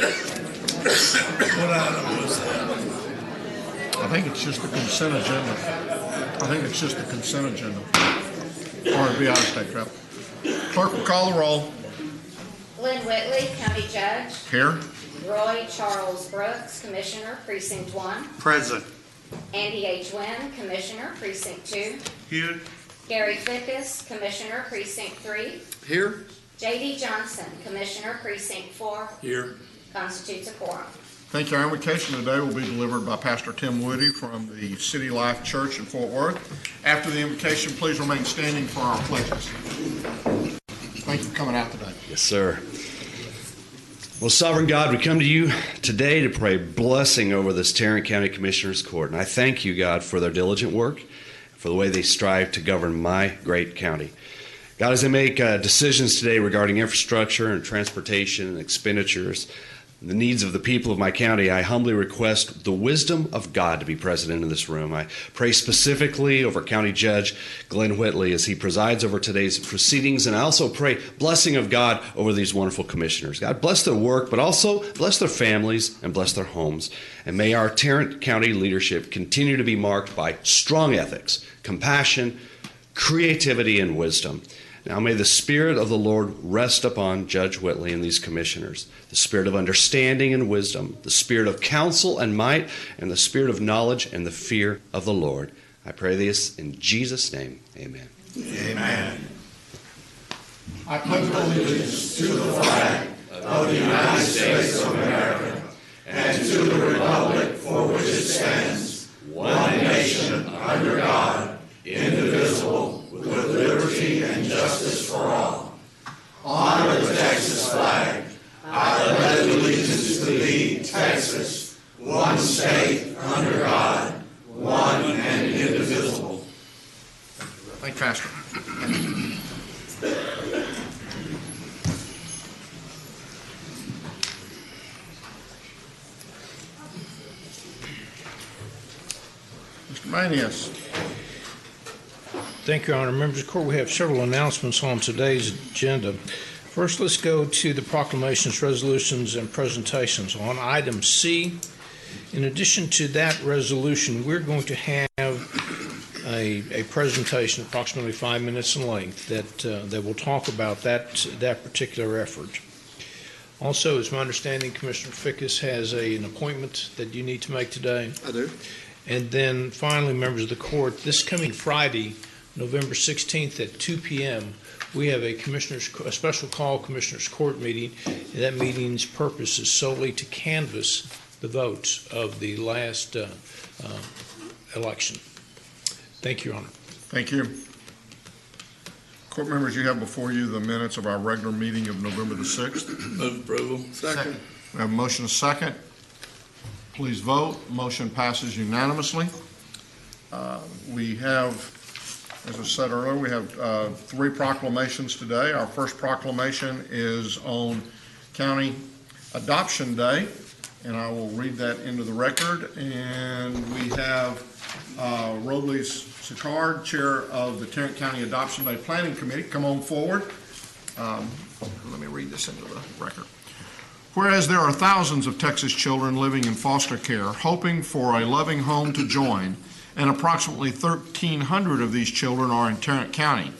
What item was that? I think it's just the consent agenda. Or it'd be out of state trap. Clerk will call the roll. Glenn Whitley, County Judge. Here. Roy Charles Brooks, Commissioner, Precinct 1. Present. Andy H. Wynn, Commissioner, Precinct 2. Here. Gary Fickus, Commissioner, Precinct 3. Here. J.D. Johnson, Commissioner, Precinct 4. Here. Constitutes a quorum. Thank you. Our invocation today will be delivered by Pastor Tim Woody from the City Life Church in Fort Worth. After the invocation, please remain standing for our pledges. Thank you for coming out today. Yes, sir. Well, Sovereign God, we come to you today to pray blessing over this Tarrant County Commissioners Court. And I thank you, God, for their diligent work, for the way they strive to govern my great county. God, as they make decisions today regarding infrastructure and transportation and expenditures, the needs of the people of my county, I humbly request the wisdom of God to be present in this room. I pray specifically over County Judge Glenn Whitley as he presides over today's proceedings, and I also pray blessing of God over these wonderful commissioners. God, bless their work, but also bless their families and bless their homes. And may our Tarrant County leadership continue to be marked by strong ethics, compassion, creativity, and wisdom. Now may the Spirit of the Lord rest upon Judge Whitley and these commissioners, the spirit of understanding and wisdom, the spirit of counsel and might, and the spirit of knowledge and the fear of the Lord. I pray this in Jesus' name. Amen. Amen. I pledge allegiance to the flag of the United States of America and to the republic for which it stands, one nation under God, indivisible, with liberty and justice for all. Honor the Texas flag. I pledge allegiance to thee, Texas, one state under God, one and indivisible. Thank you, Pastor. Mr. Manius. Thank you, Your Honor. Members of the Court, we have several announcements on today's agenda. First, let's go to the proclamations, resolutions, and presentations. On item C, in addition to that resolution, we're going to have a presentation, approximately 5 minutes in length, that will talk about that particular effort. Also, it's my understanding Commissioner Fickus has an appointment that you need to make today. I do. And then finally, members of the Court, this coming Friday, November 16th at 2 p.m., we have a special call Commissioners Court meeting, and that meeting's purpose is solely to canvass the votes of the last election. Thank you, Your Honor. Thank you. Court members, you have before you the minutes of our regular meeting of November the 6th. Move approval. Second. We have a motion, a second. Please vote. Motion passes unanimously. We have, as I said earlier, we have 3 proclamations today. Our first proclamation is on County Adoption Day, and I will read that into the record. And we have Robles Sicard, Chair of the Tarrant County Adoption Day Planning Committee, come on forward. Let me read this into the record. Whereas there are thousands of Texas children living in foster care, hoping for a loving home to join, and approximately 1,300 of these children are in Tarrant County.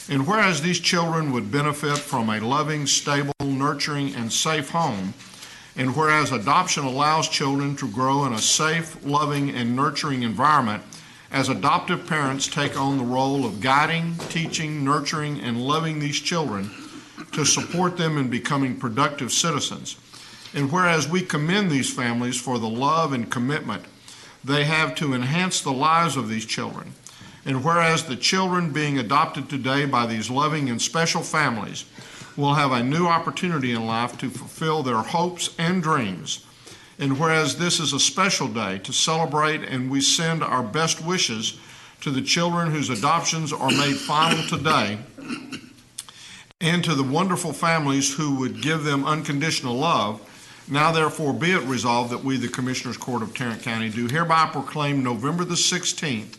And whereas these children would benefit from a loving, stable, nurturing, and safe home, and whereas adoption allows children to grow in a safe, loving, and nurturing environment, as adoptive parents take on the role of guiding, teaching, nurturing, and loving these children to support them in becoming productive citizens. And whereas we commend these families for the love and commitment they have to enhance the lives of these children, and whereas the children being adopted today by these loving and special families will have a new opportunity in life to fulfill their hopes and dreams, and whereas this is a special day to celebrate, and we send our best wishes to the children whose adoptions are made final today, and to the wonderful families who would give them unconditional love, now therefore be it resolved that we, the Commissioners Court of Tarrant County, do hereby proclaim November the 16th,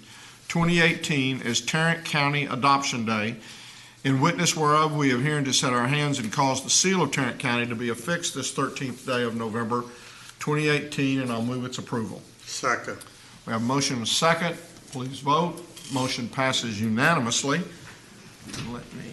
2018 as Tarrant County Adoption Day, In witness whereof we have herein to set our hands and cause the seal of Tarrant County to be affixed this 13th day of November 2018, and I'll move its approval. Second. We have a motion and a second. Please vote. Motion passes unanimously. Let me,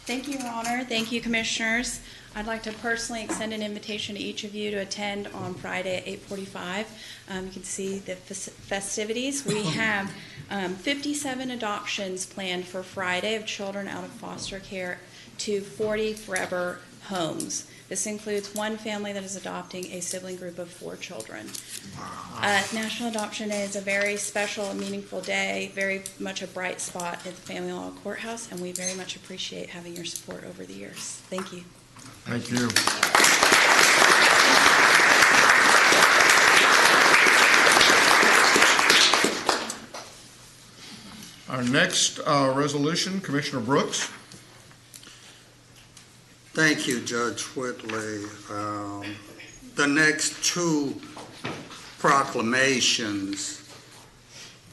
Thank you, Your Honor. Thank you, Commissioners. I'd like to personally extend an invitation to each of you to attend on Friday at 8:45. You can see the festivities. We have 57 adoptions planned for Friday of children out of foster care to 40 forever homes. This includes one family that is adopting a sibling group of 4 children. National Adoption Day is a very special and meaningful day, very much a bright spot at the Family Law Courthouse, and we very much appreciate having your support over the years. Thank you. thank you. Our next resolution, Commissioner Brooks. Thank you, Judge Whitley. The next 2 proclamations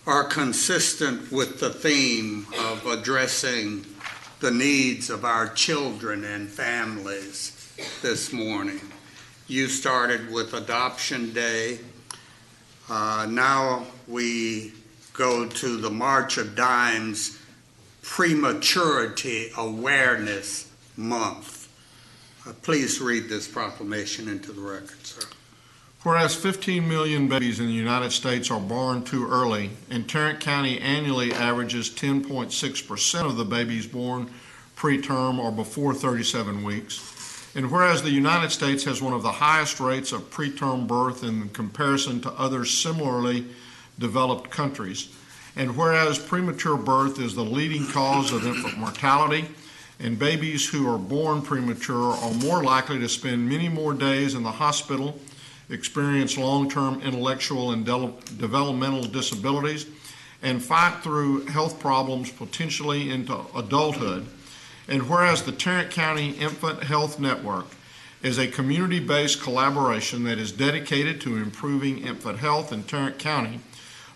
are consistent with the theme of addressing the needs of our children and families this morning. You started with Adoption Day. Now we go to the March of Dimes Prematurity Awareness Month. Please read this proclamation into the record, sir. Whereas 15 million babies in the United States are born too early, and Tarrant County annually averages 10.6% of the babies born preterm or before 37 weeks, and whereas the United States has one of the highest rates of preterm birth in comparison to other similarly developed countries, and whereas premature birth is the leading cause of infant mortality, and babies who are born premature are more likely to spend many more days in the hospital, experience long-term intellectual and developmental disabilities, and fight through health problems potentially into adulthood. And whereas the Tarrant County Infant Health Network is a community-based collaboration that is dedicated to improving infant health in Tarrant County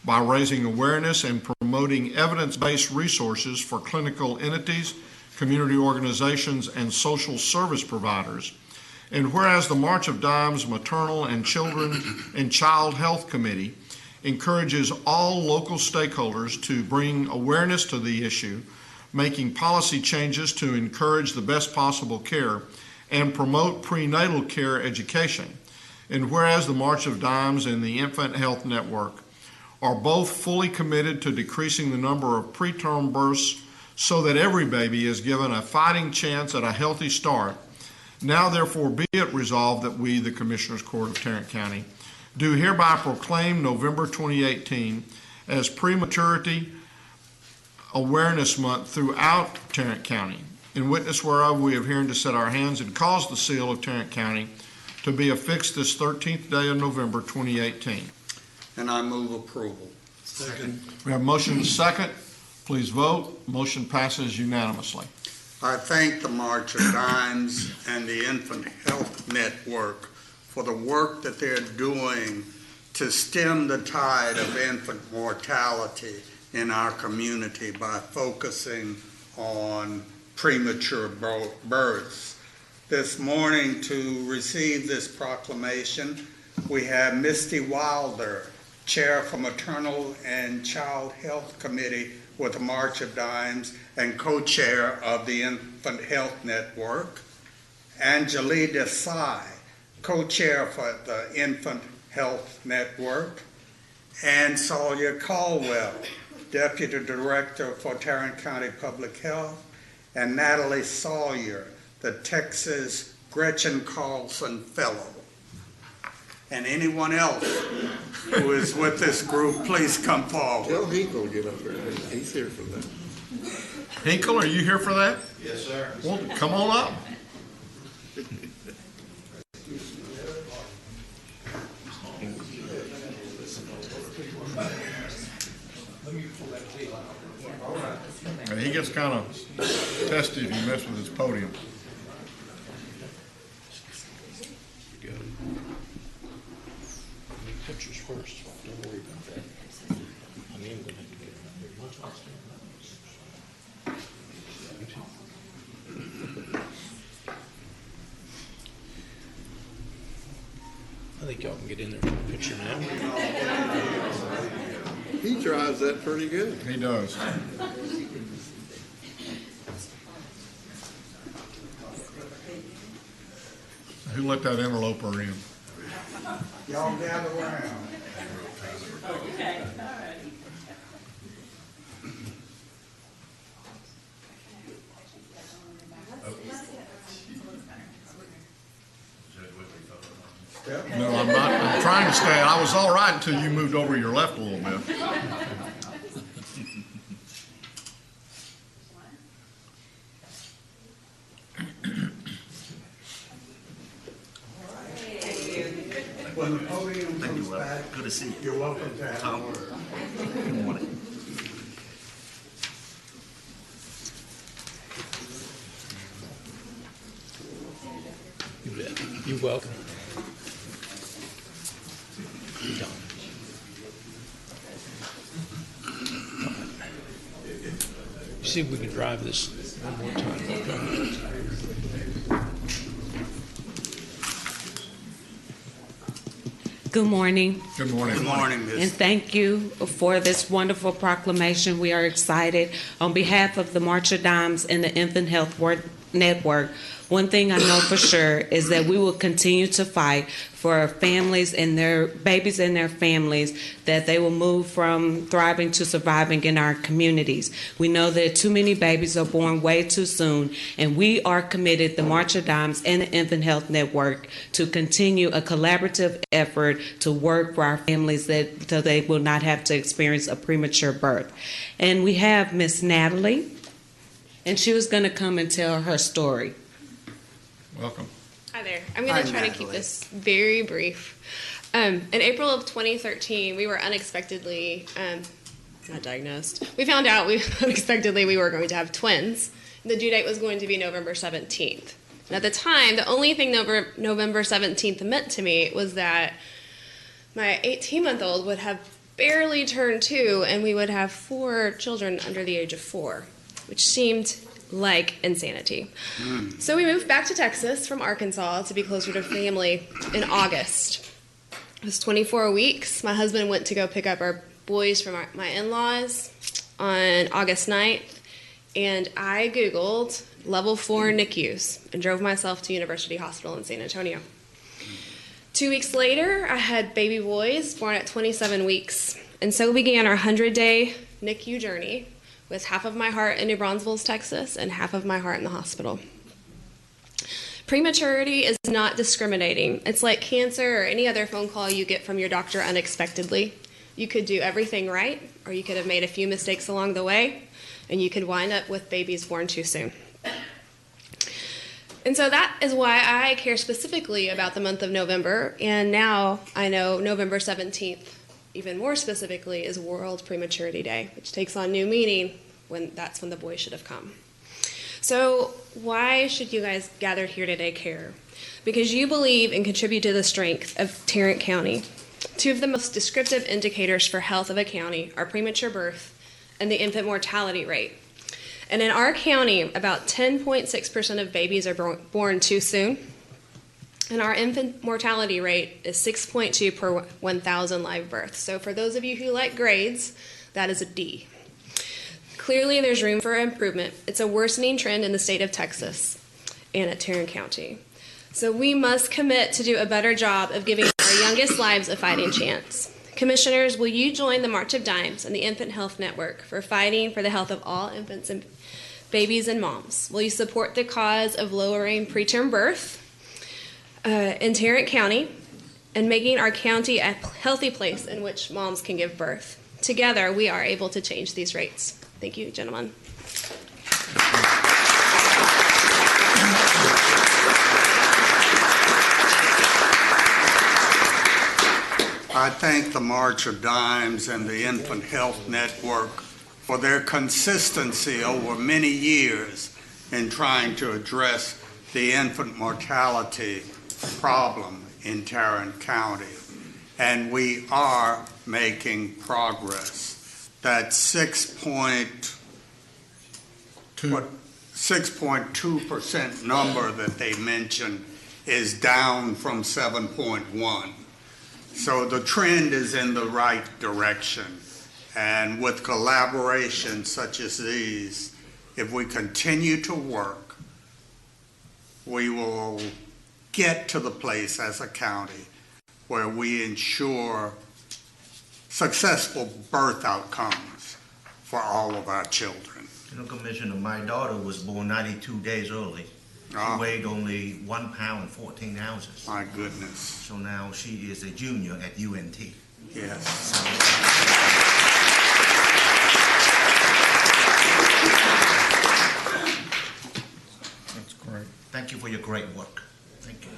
by raising awareness and promoting evidence-based resources for clinical entities, community organizations, and social service providers. And whereas the March of Dimes Maternal and Children and Child Health Committee encourages all local stakeholders to bring awareness to the issue, making policy changes to encourage the best possible care and promote prenatal care education. And whereas the March of Dimes and the Infant Health Network are both fully committed to decreasing the number of preterm births so that every baby is given a fighting chance at a healthy start, now therefore be it resolved that we, the Commissioners Court of Tarrant County, do hereby proclaim November 2018 as Prematurity Awareness Month throughout Tarrant County, in witness whereof we have herein to set our hands and cause the seal of Tarrant County to be affixed this 13th day of November 2018. And I move approval. Second. We have a motion and a second. Please vote. Motion passes unanimously. I thank the March of Dimes and the Infant Health Network for the work that they're doing to stem the tide of infant mortality in our community by focusing on premature births. This morning, to receive this proclamation, we have Misty Wilder, Chair for Maternal and Child Health Committee with the March of Dimes and co-chair of the Infant Health Network, Anjali Desai, co-chair for the Infant Health Network, and Sawyer Caldwell, Deputy Director for Tarrant County Public Health, and Natalie Sawyer, the Texas Gretchen Carlson Fellow. And anyone else who is with this group, please come forward. Tell Hinkle to get up there. He's here for that. Hinkle, are you here for that? Yes, sir. Well, come on up. And he gets kind of testy if you mess with his podium. Pictures first. Don't worry about that. I mean, I'm going to have to get I think y'all can get in there for a picture now. He drives that pretty good. He does. Who let that interloper in? Y'all gather around. No, I'm not. I'm trying to stay. I was all right until you moved over your left a little bit. When the podium comes back, Good to see you. you're welcome to have a word. Good morning. You bet. You're welcome. You're done. See if we can drive this one more time. Good morning, Good morning. Good morning, and Ms. thank you for this wonderful proclamation. We are excited. On behalf of the March of Dimes and the Infant Health Network, one thing I know for sure is that we will continue to fight for our families and their babies and their families, that they will move from thriving to surviving in our communities. We know that too many babies are born way too soon, and we are committed, the March of Dimes and the Infant Health Network, to continue a collaborative effort to work for our families so they will not have to experience a premature birth. And we have Miss Natalie, and she was going to come and tell her story. Welcome. Hi there. I'm going Hi, to try to Natalie. keep this very brief. In April of 2013, we were unexpectedly not diagnosed. We found out unexpectedly we were going to have twins. The due date was going to be November 17th. And at the time, the only thing November 17th meant to me was that my 18-month-old would have barely turned 2, and we would have 4 children under the age of 4, which seemed like insanity. So we moved back to Texas from Arkansas to be closer to family in August. It was 24 weeks. My husband went to go pick up our boys from my in-laws on August 9th, and I Googled level 4 NICUs and drove myself to University Hospital in San Antonio. 2 weeks later, I had baby boys born at 27 weeks, and so began our 100-day NICU journey, with half of my heart in New Braunfels, Texas, and half of my heart in the hospital. Prematurity is not discriminating. It's like cancer or any other phone call you get from your doctor unexpectedly. You could do everything right, or you could have made a few mistakes along the way, and you could wind up with babies born too soon. And so that is why I care specifically about the month of November, and now I know November 17th, even more specifically, is World Prematurity Day, which takes on new meaning when the boy should have come. So why should you guys gathered here today care? Because you believe and contribute to the strength of Tarrant County. 2 of the most descriptive indicators for health of a county are premature birth and the infant mortality rate. And in our county, about 10.6% of babies are born too soon. And our infant mortality rate is 6.2 per 1,000 live births. So for those of you who like grades, that is a D. Clearly, there's room for improvement. It's a worsening trend in the state of Texas and at Tarrant County. So we must commit to do a better job of giving our youngest lives a fighting chance. Commissioners, will you join the March of Dimes and the Infant Health Network for fighting for the health of all infants and babies and moms? Will you support the cause of lowering preterm birth in Tarrant County and making our county a healthy place in which moms can give birth. Together, we are able to change these rates. Thank you, gentlemen. I thank the March of Dimes and the Infant Health Network for their consistency over many years in trying to address the infant mortality problem in Tarrant County. And we are making progress. That 6.2% number that they mentioned is down from 7.1. So the trend is in the right direction. And with collaboration such as these, if we continue to work, we will get to the place as a county where we ensure successful birth outcomes for all of our children. You know, Commissioner, my daughter was born 92 days early. She weighed only 1 pound, 14 ounces. My goodness. So now she is a junior at UNT. Yes. That's great. Thank you for your great work. Thank you.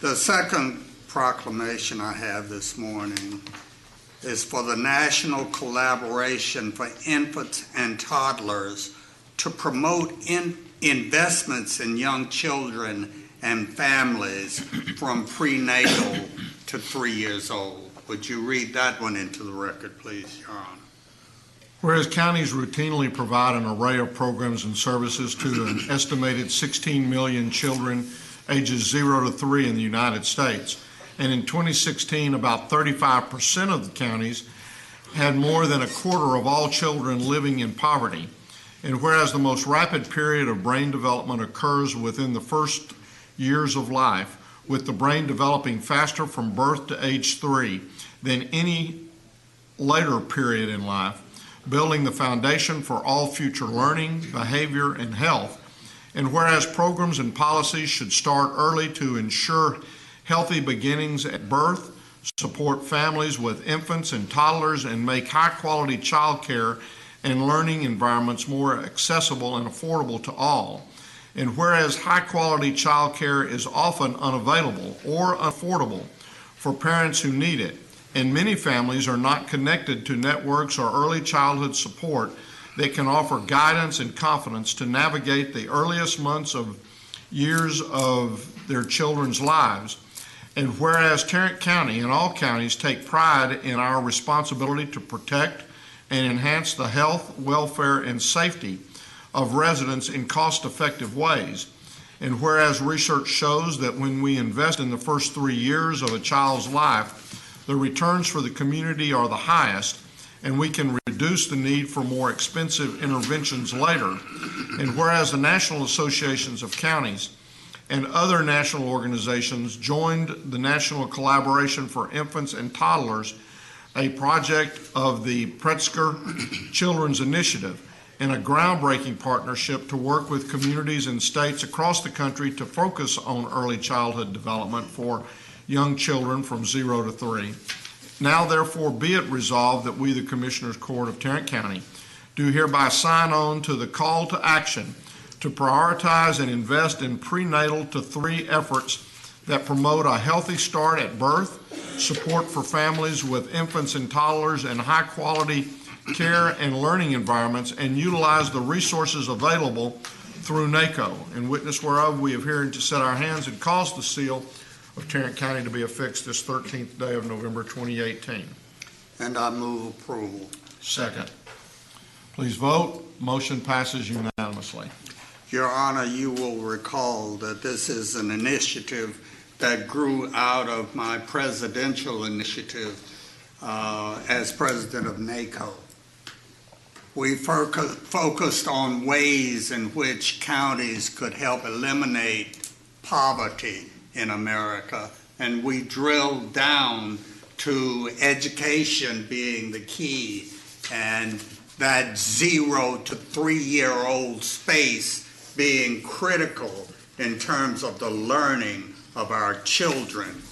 The second proclamation I have this morning is for the National Collaboration for Infants and Toddlers to promote investments in young children and families from prenatal to 3 years old. Would you read that one into the record, please, Your Honor? Whereas counties routinely provide an array of programs and services to an estimated 16 million children ages 0 to 3 in the United States, and in 2016, about 35% of the counties had more than a quarter of all children living in poverty. And whereas the most rapid period of brain development occurs within the first years of life, with the brain developing faster from birth to age 3 than any later period in life, building the foundation for all future learning, behavior, and health. And whereas programs and policies should start early to ensure healthy beginnings at birth, support families with infants and toddlers, and make high-quality child care and learning environments more accessible and affordable to all. And whereas high-quality child care is often unavailable or unaffordable for parents who need it, and many families are not connected to networks or early childhood support that can offer guidance and confidence to navigate the earliest months of years of their children's lives. And whereas Tarrant County and all counties take pride in our responsibility to protect and enhance the health, welfare, and safety of residents in cost-effective ways. And whereas research shows that when we invest in the first 3 years of a child's life, the returns for the community are the highest, and we can reduce the need for more expensive interventions later. And whereas the National Associations of Counties and other national organizations joined the National Collaboration for Infants and Toddlers, a project of the Pritzker Children's Initiative, and a groundbreaking partnership to work with communities and states across the country to focus on early childhood development for young children from 0 to 3. Now, therefore, be it resolved that we, the Commissioners Court of Tarrant County, do hereby sign on to the call to action to prioritize and invest in prenatal to 3 efforts that promote a healthy start at birth, support for families with infants and toddlers, and high-quality care and learning environments, and utilize the resources available through NACO. In witness whereof, we have herein to set our hands and cause the seal of Tarrant County to be affixed this 13th day of November 2018. And I move approval. Second. Please vote. Motion passes unanimously. Your Honor, you will recall that this is an initiative that grew out of my presidential initiative as president of NACO. We focused on ways in which counties could help eliminate poverty in America, and we drilled down to education being the key, and that 0 to 3-year-old space being critical in terms of the learning of our children.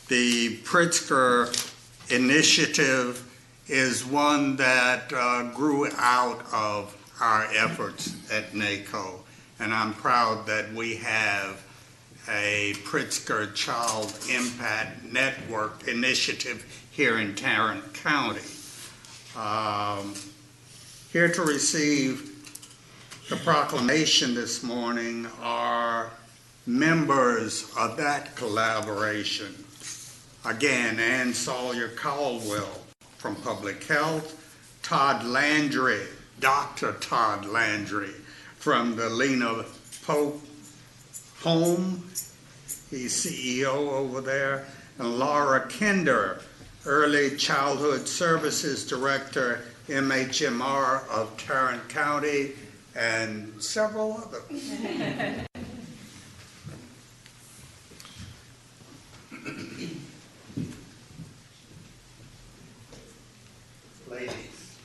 The Pritzker initiative is one that grew out of our efforts at NACO, and I'm proud that we have a Pritzker Child Impact Network initiative here in Tarrant County. Here to receive the proclamation this morning are members of that collaboration. Again, Ann Sawyer Caldwell from Public Health, Todd Landry, Dr. Todd Landry from the Lena Pope Home, he's CEO over there, and Laura Kinder, Early Childhood Services Director, MHMR of Tarrant County, and several others. Ladies.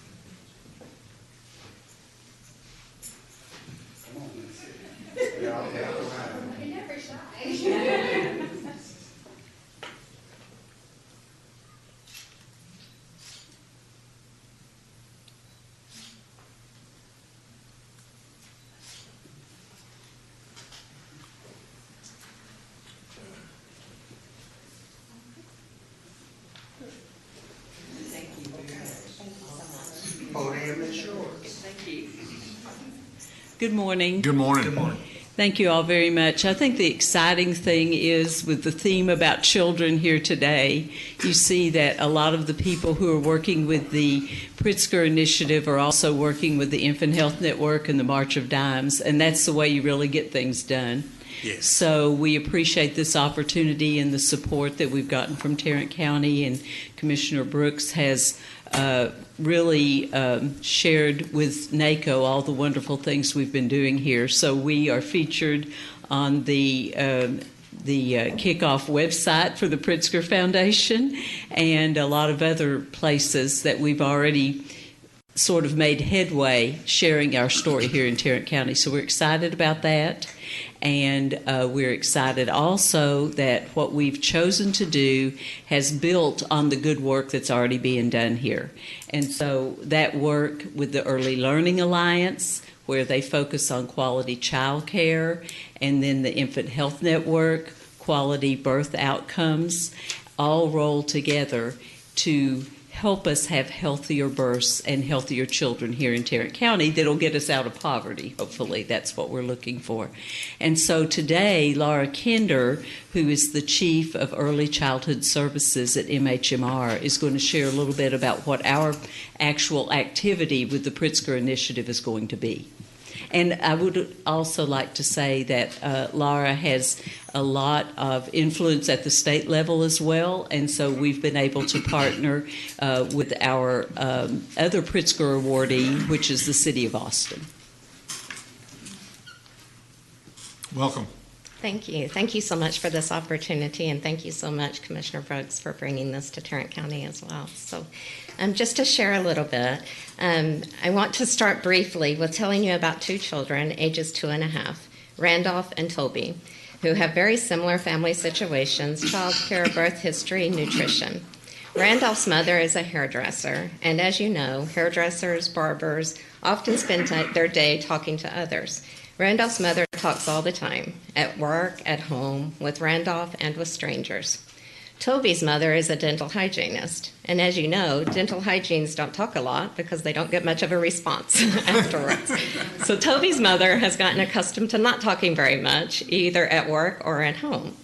Come on, let's see. Y'all have around. You're never shy. Podium is yours. Thank you. Good morning. Good morning. Good morning. Thank you all very much. I think the exciting thing is with the theme about children here today, you see that a lot of the people who are working with the Pritzker Initiative are also working with the Infant Health Network and the March of Dimes, and that's the way you really get things done. Yes. So we appreciate this opportunity and the support that we've gotten from Tarrant County, and Commissioner Brooks has really shared with NACO all the wonderful things we've been doing here. So we are featured on the kickoff website for the Pritzker Foundation and a lot of other places that we've already sort of made headway sharing our story here in Tarrant County. So we're excited about that. And we're excited also that what we've chosen to do has built on the good work that's already being done here. And so that work with the Early Learning Alliance, where they focus on quality child care, and then the Infant Health Network, quality birth outcomes, all roll together to help us have healthier births and healthier children here in Tarrant County that'll get us out of poverty, hopefully. That's what we're looking for. And so today, Laura Kinder, who is the Chief of Early Childhood Services at MHMR, is going to share a little bit about what our actual activity with the Pritzker Initiative is going to be. And I would also like to say that Laura has a lot of influence at the state level as well, and so we've been able to partner with our other Pritzker awardee, which is the City of Austin. Welcome. Thank you. Thank you so much for this opportunity, and thank you so much, Commissioner Brooks, for bringing this to Tarrant County as well. So just to share a little bit, I want to start briefly with telling you about two children, ages 2.5, Randolph and Toby, who have very similar family situations, child care, birth history, nutrition. Randolph's mother is a hairdresser, and as you know, hairdressers, barbers often spend their day talking to others. Randolph's mother talks all the time, at work, at home, with Randolph and with strangers. Toby's mother is a dental hygienist, and as you know, dental hygienists don't talk a lot because they don't get much of a response afterwards. So Toby's mother has gotten accustomed to not talking very much, either at work or at home.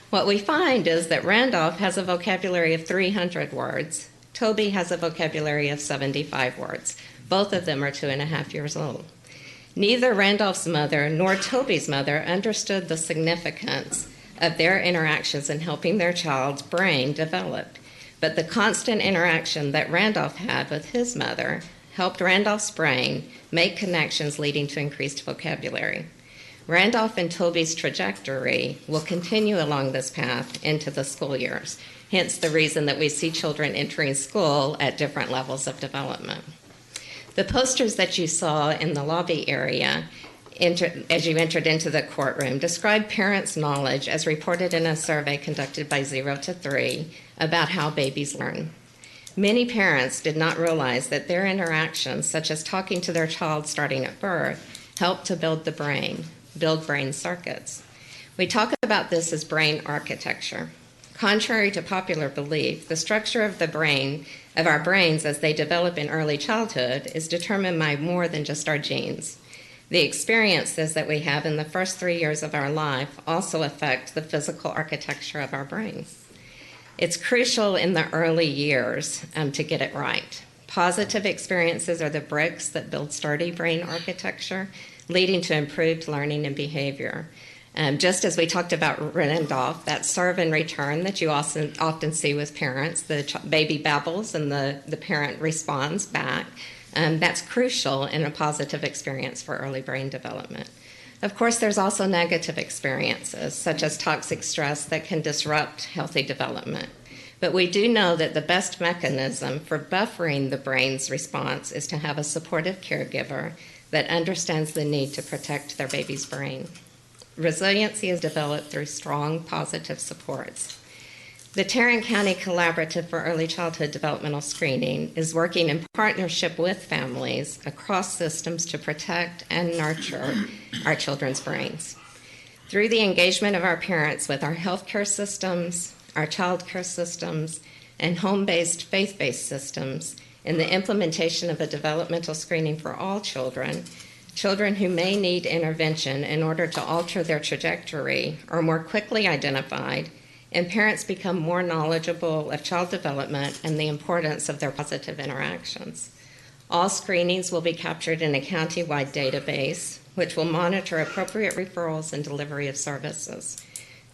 What we find is that Randolph has a vocabulary of 300 words. Toby has a vocabulary of 75 words. Both of them are 2.5 years old. Neither Randolph's mother nor Toby's mother understood the significance of their interactions in helping their child's brain develop. But the constant interaction that Randolph had with his mother helped Randolph's brain make connections leading to increased vocabulary. Randolph and Toby's trajectory will continue along this path into the school years, hence the reason that we see children entering school at different levels of development. The posters that you saw in the lobby area as you entered into the courtroom. Describe parents' knowledge as reported in a survey conducted by 0 to 3 about how babies learn. Many parents did not realize that their interactions, such as talking to their child starting at birth, help to build the brain, build brain circuits. We talk about this as brain architecture. Contrary to popular belief, the structure of the brain, of our brains as they develop in early childhood, is determined by more than just our genes. The experiences that we have in the first 3 years of our life also affect the physical architecture of our brains. It's crucial in the early years to get it right. Positive experiences are the bricks that build sturdy brain architecture, leading to improved learning and behavior. Just as we talked about Randolph, that serve and return that you often see with parents, the baby babbles and the parent responds back, that's crucial in a positive experience for early brain development. Of course, there's also negative experiences, such as toxic stress that can disrupt healthy development. But we do know that the best mechanism for buffering the brain's response is to have a supportive caregiver that understands the need to protect their baby's brain. Resiliency is developed through strong, positive supports. The Tarrant County Collaborative for Early Childhood Developmental Screening is working in partnership with families across systems to protect and nurture our children's brains. Through the engagement of our parents with our healthcare systems, our child care systems, and home-based, faith-based systems, in the implementation of a developmental screening for all children, children who may need intervention in order to alter their trajectory are more quickly identified, and parents become more knowledgeable of child development and the importance of their positive interactions. All screenings will be captured in a county-wide database, which will monitor appropriate referrals and delivery of services.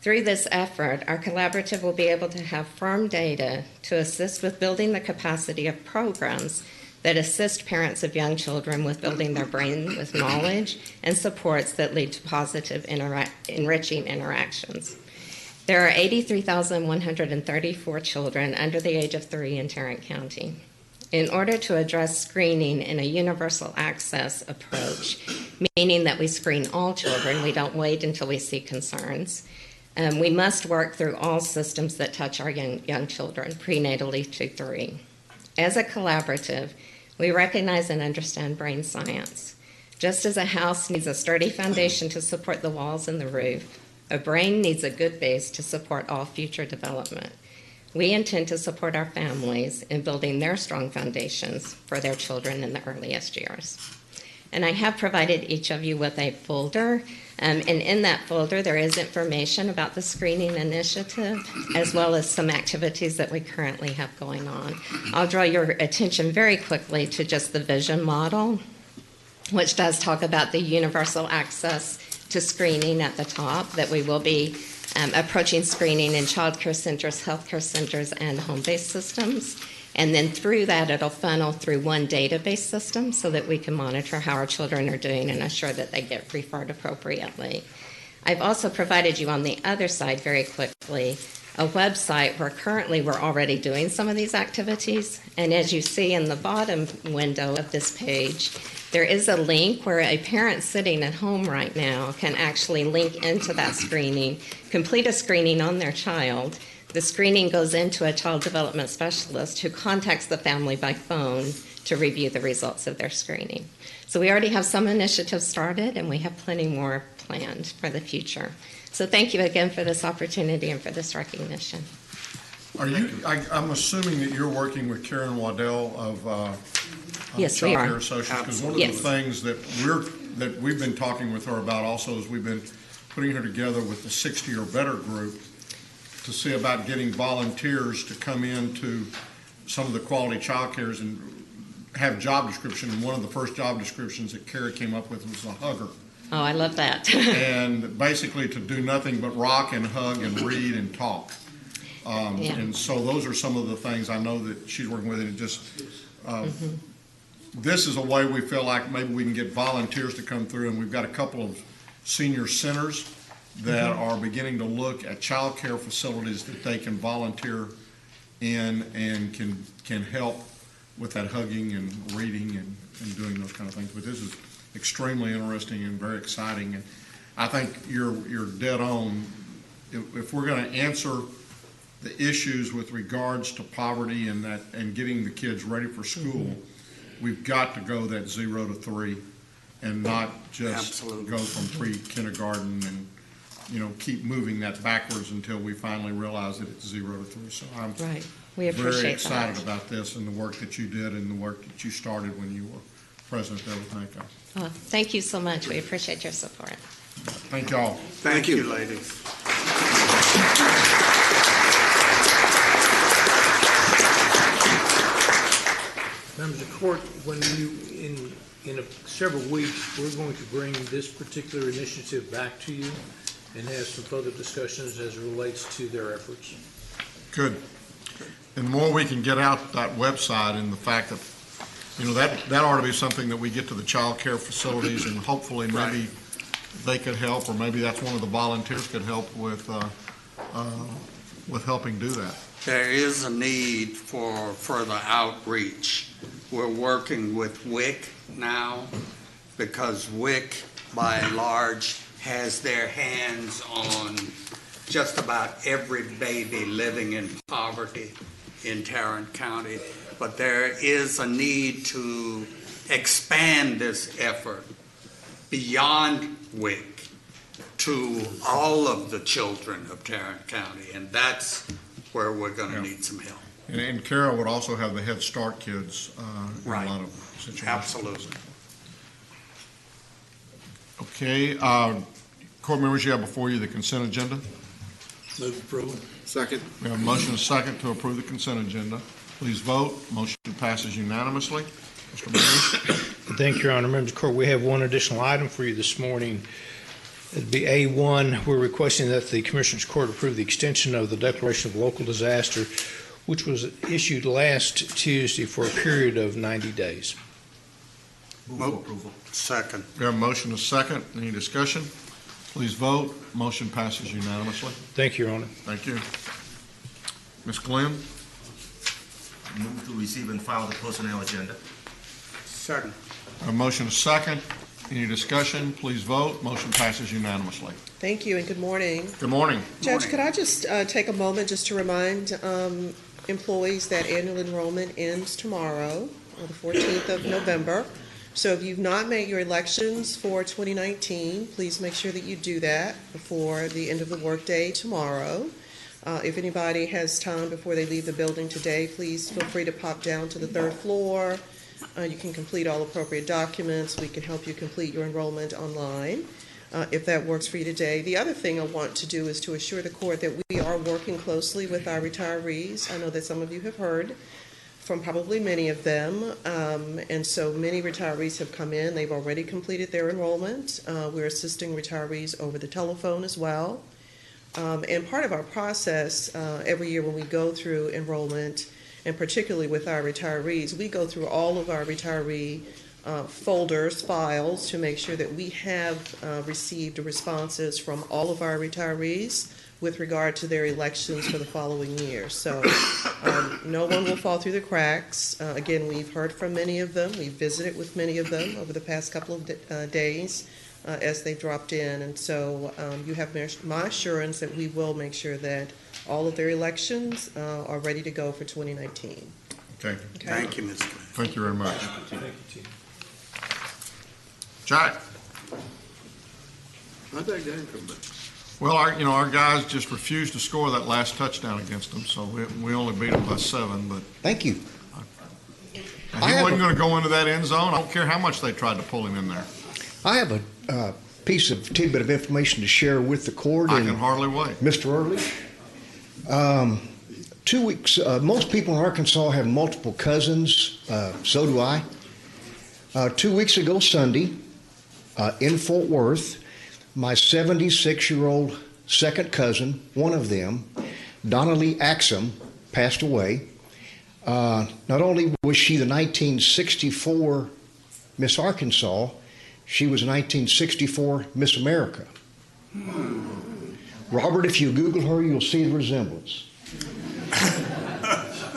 Through this effort, our collaborative will be able to have firm data to assist with building the capacity of programs that assist parents of young children with building their brain with knowledge and supports that lead to positive enriching interactions. There are 83,134 children under the age of 3 in Tarrant County. In order to address screening in a universal access approach, meaning that we screen all children, we don't wait until we see concerns, we must work through all systems that touch our young children, prenatally to 3. As a collaborative, we recognize and understand brain science. Just as a house needs a sturdy foundation to support the walls and the roof, a brain needs a good base to support all future development. We intend to support our families in building their strong foundations for their children in the earliest years. And I have provided each of you with a folder, and in that folder there is information about the screening initiative as well as some activities that we currently have going on. I'll draw your attention very quickly to just the vision model, which does talk about the universal access to screening at the top, that we will be approaching screening in child care centers, healthcare centers, and home-based systems. And then through that, it'll funnel through one database system so that we can monitor how our children are doing and assure that they get referred appropriately. I've also provided you on the other side very quickly a website where currently we're already doing some of these activities. And as you see in the bottom window of this page, there is a link where a parent sitting at home right now can actually link into that screening, complete a screening on their child. The screening goes into a child development specialist who contacts the family by phone to review the results of their screening. So we already have some initiatives started, and we have plenty more planned for the future. So thank you again for this opportunity and for this recognition. I'm assuming that you're working with Karen Waddell of Yes, we Child are. Care Associates, because one of the things that we've been talking with her about also is we've been putting her together with the 60 or Better group to see about getting volunteers to come into some of the quality child cares and have job description. And one of the first job descriptions that Kara came up with was a hugger. Oh, I love that. And basically to do nothing but rock and hug and read and talk. And so those are some of the things I know that she's working with. And it just, this is a way we feel like maybe we can get volunteers to come through. And we've got a couple of senior centers that are beginning to look at child care facilities that they can volunteer in and can help with that hugging and reading and doing those kind of things. But this is extremely interesting and very exciting. And I think you're dead on. If we're going to answer the issues with regards to poverty and getting the kids ready for school, we've got to go that 0 to 3 and not just go from pre-kindergarten and, keep moving that backwards until we finally realize that it's 0 to 3. So I'm We appreciate very excited that. about this and the work that you did and the work that you started when you were president there with NACO. Well, thank you so much. We appreciate your support. Thank y'all. Thank you, ladies. Members of the court, when in several weeks, we're going to bring this particular initiative back to you and have some further discussions as it relates to their efforts. Good. And the more we can get out that website and the fact that, that ought to be something that we get to the child care facilities and hopefully maybe they could help, or maybe that's one of the volunteers could help with helping do that. There is a need for further outreach. We're working with WIC now because WIC, by and large, has their hands on just about every baby living in poverty in Tarrant County. But there is a need to expand this effort beyond WIC to all of the children of Tarrant County, and that's where we're going to need some help. And Carol would also have the Head Start kids in a lot of situations. Absolutely. Okay, court members, you have before you the consent agenda. Move approval. Second. We have a motion and a second to approve the consent agenda. Please vote. Motion passes unanimously. Mr. Mayor. Thank you, Your Honor. Members of the court, we have one additional item for you this morning. It'd be A1. We're requesting that the Commissioners Court approve the extension of the declaration of local disaster, which was issued last Tuesday for a period of 90 days. Move for approval. Second. We have a motion and a second. Any discussion? Please vote. Motion passes unanimously. Thank you, Your Honor. Thank you. Ms. Glenn? Move to receive and file the personnel agenda. Second. A motion and a second. Any discussion? Please vote. Motion passes unanimously. Thank you and good morning. Good morning. Judge, could I just take a moment just to remind employees that annual enrollment ends tomorrow, on the 14th of November. So if you've not made your elections for 2019, please make sure that you do that before the end of the workday tomorrow. If anybody has time before they leave the building today, please feel free to pop down to the third floor. You can complete all appropriate documents. We can help you complete your enrollment online if that works for you today. The other thing I want to do is to assure the court that we are working closely with our retirees. I know that some of you have heard from probably many of them, and so many retirees have come in. They've already completed their enrollment. We're assisting retirees over the telephone as well. And part of our process every year when we go through enrollment, and particularly with our retirees, we go through all of our retiree folders, files, to make sure that we have received responses from all of our retirees with regard to their elections for the following year. So no one will fall through the cracks. Again, we've heard from many of them. We've visited with many of them over the past couple of days as they've dropped in. And so you have my assurance that we will make sure that all of their elections are ready to go for 2019. Okay. Thank you, Ms. Glenn. Thank you very much. Jack? How'd that game come back? Well, our guys just refused to score that last touchdown against them, so we only beat them by 7. But thank you. He wasn't going to go into that end zone. I don't care how much they tried to pull him in there. I have a piece of tidbit of information to share with the court. I can hardly wait. Mr. Early, 2 weeks, most people in Arkansas have multiple cousins. So do I. 2 weeks ago Sunday, in Fort Worth, my 76-year-old second cousin, one of them, Donnelly Axum, passed away. Not only was she the 1964 Miss Arkansas, she was 1964 Miss America. Robert, if you Google her, you'll see the resemblance.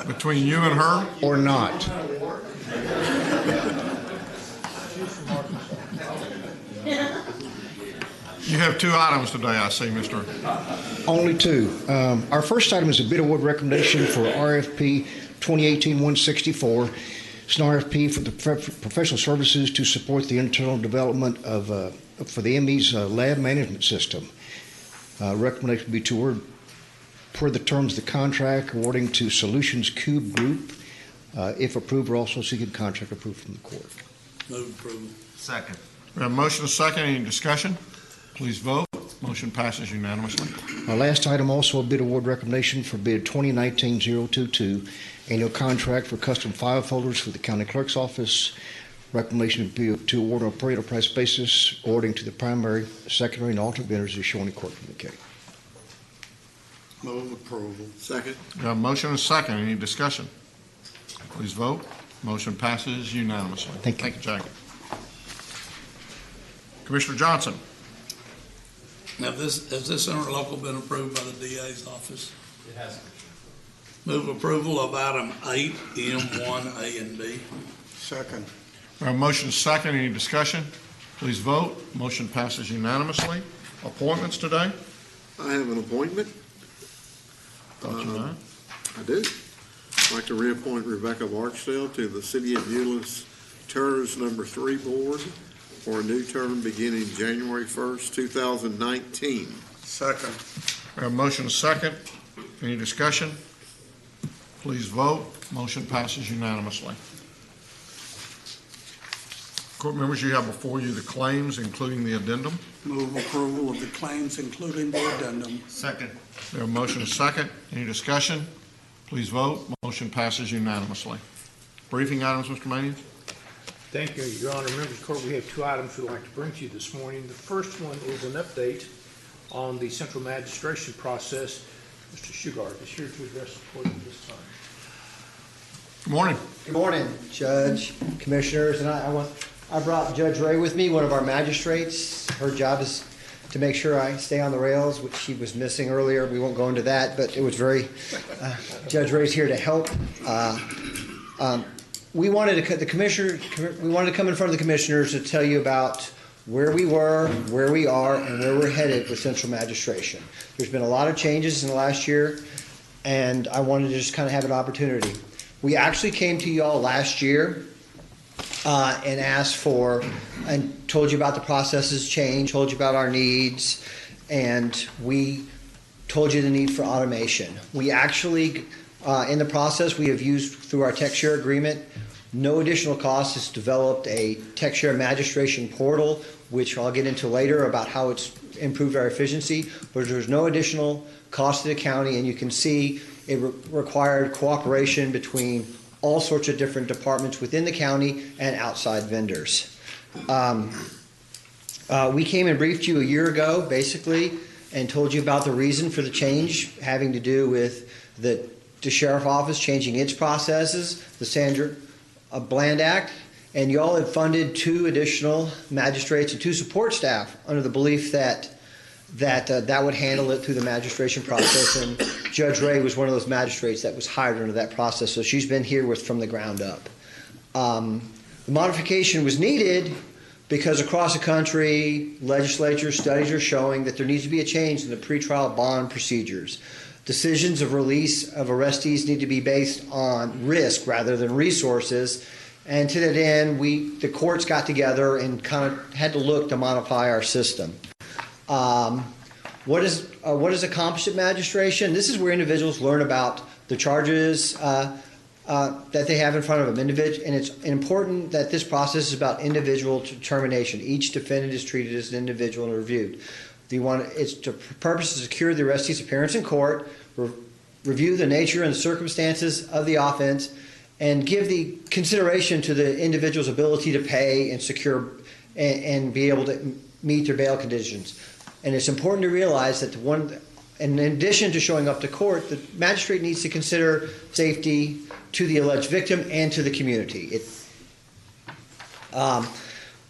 Between you and her? Or not. You have two items today, I see, Mr. Only two. Our first item is a bid award recommendation for RFP 2018-164. It's an RFP for the professional services to support the internal development of for the ME's lab management system. Recommendation would be to award per the terms of the contract, awarding to Solutions Cube Group. If approved, we're also seeking contract approval from the court. Move approval. Second. We have a motion and a second. Any discussion? Please vote. Motion passes unanimously. Our last item, also a bid award recommendation for bid 2019-022, annual contract for custom file folders for the county clerk's office. Recommendation would be to award on a per price basis, awarding to the primary, secondary, and alternate vendors as shown in court communique. Move approval. Second. We have a motion and a second. Any discussion? Please vote. Motion passes unanimously. Thank you. Thank you, Jack. Commissioner Johnson. Now, has this interlocal been approved by the DA's office? It has. Move approval of item 8, M1, A, and B. Second. We have a motion and a second. Any discussion? Please vote. Motion passes unanimously. Appointments today? I have an appointment. Thought you might. I do. I'd like to reappoint Rebecca Barksdale to the City of Euless TERS number 3 board for a new term beginning January 1st, 2019. Second. We have a motion and a second. Any discussion? Please vote. Motion passes unanimously. Court members, you have before you the claims, including the addendum. Move approval of the claims, including the addendum. Second. We have a motion and a second. Any discussion? Please vote. Motion passes unanimously. Briefing items, Mr. Manning? Thank you, Your Honor. Members of the court, we have two items we'd like to bring to you this morning. The first one is an update on the central magistration process. Mr. Shugart is here to address the court at this time. Good morning. Good morning, Judge, Commissioners, and I brought Judge Ray with me, one of our magistrates. Her job is to make sure I stay on the rails, which she was missing earlier. We won't go into that, but it was very, Judge Ray's here to help. We wanted to come in front of the commissioners to tell you about where we were, where we are, and where we're headed with central magistration. There's been a lot of changes in the last year, and I wanted to just kind of have an opportunity. We actually came to you all last year and asked for, and told you about the processes change, told you about our needs, and we told you the need for automation. We actually, in the process, we have used through our tech share agreement, no additional cost, has developed a tech share magistration portal, which I'll get into later about how it's improved our efficiency, but there's no additional cost to the county, and you can see it required cooperation between all sorts of different departments within the county and outside vendors. We came and briefed you a year ago, basically, and told you about the reason for the change having to do with the sheriff office changing its processes, the Sandra Bland Act, and y'all had funded 2 additional magistrates and 2 support staff under the belief that would handle it through the magistration process, and Judge Ray was one of those magistrates that was hired under that process, so she's been here from the ground up. The modification was needed because across the country, legislature studies are showing that there needs to be a change in the pretrial bond procedures. Decisions of release of arrestees need to be based on risk rather than resources, and to that end, the courts got together and kind of had to look to modify our system. What is accomplished at magistration? This is where individuals learn about the charges that they have in front of them. And it's important that this process is about individual determination. Each defendant is treated as an individual and reviewed. It's to purpose to secure the arrestee's appearance in court, review the nature and the circumstances of the offense, and give the consideration to the individual's ability to pay and secure and be able to meet their bail conditions. And it's important to realize that in addition to showing up to court, the magistrate needs to consider safety to the alleged victim and to the community.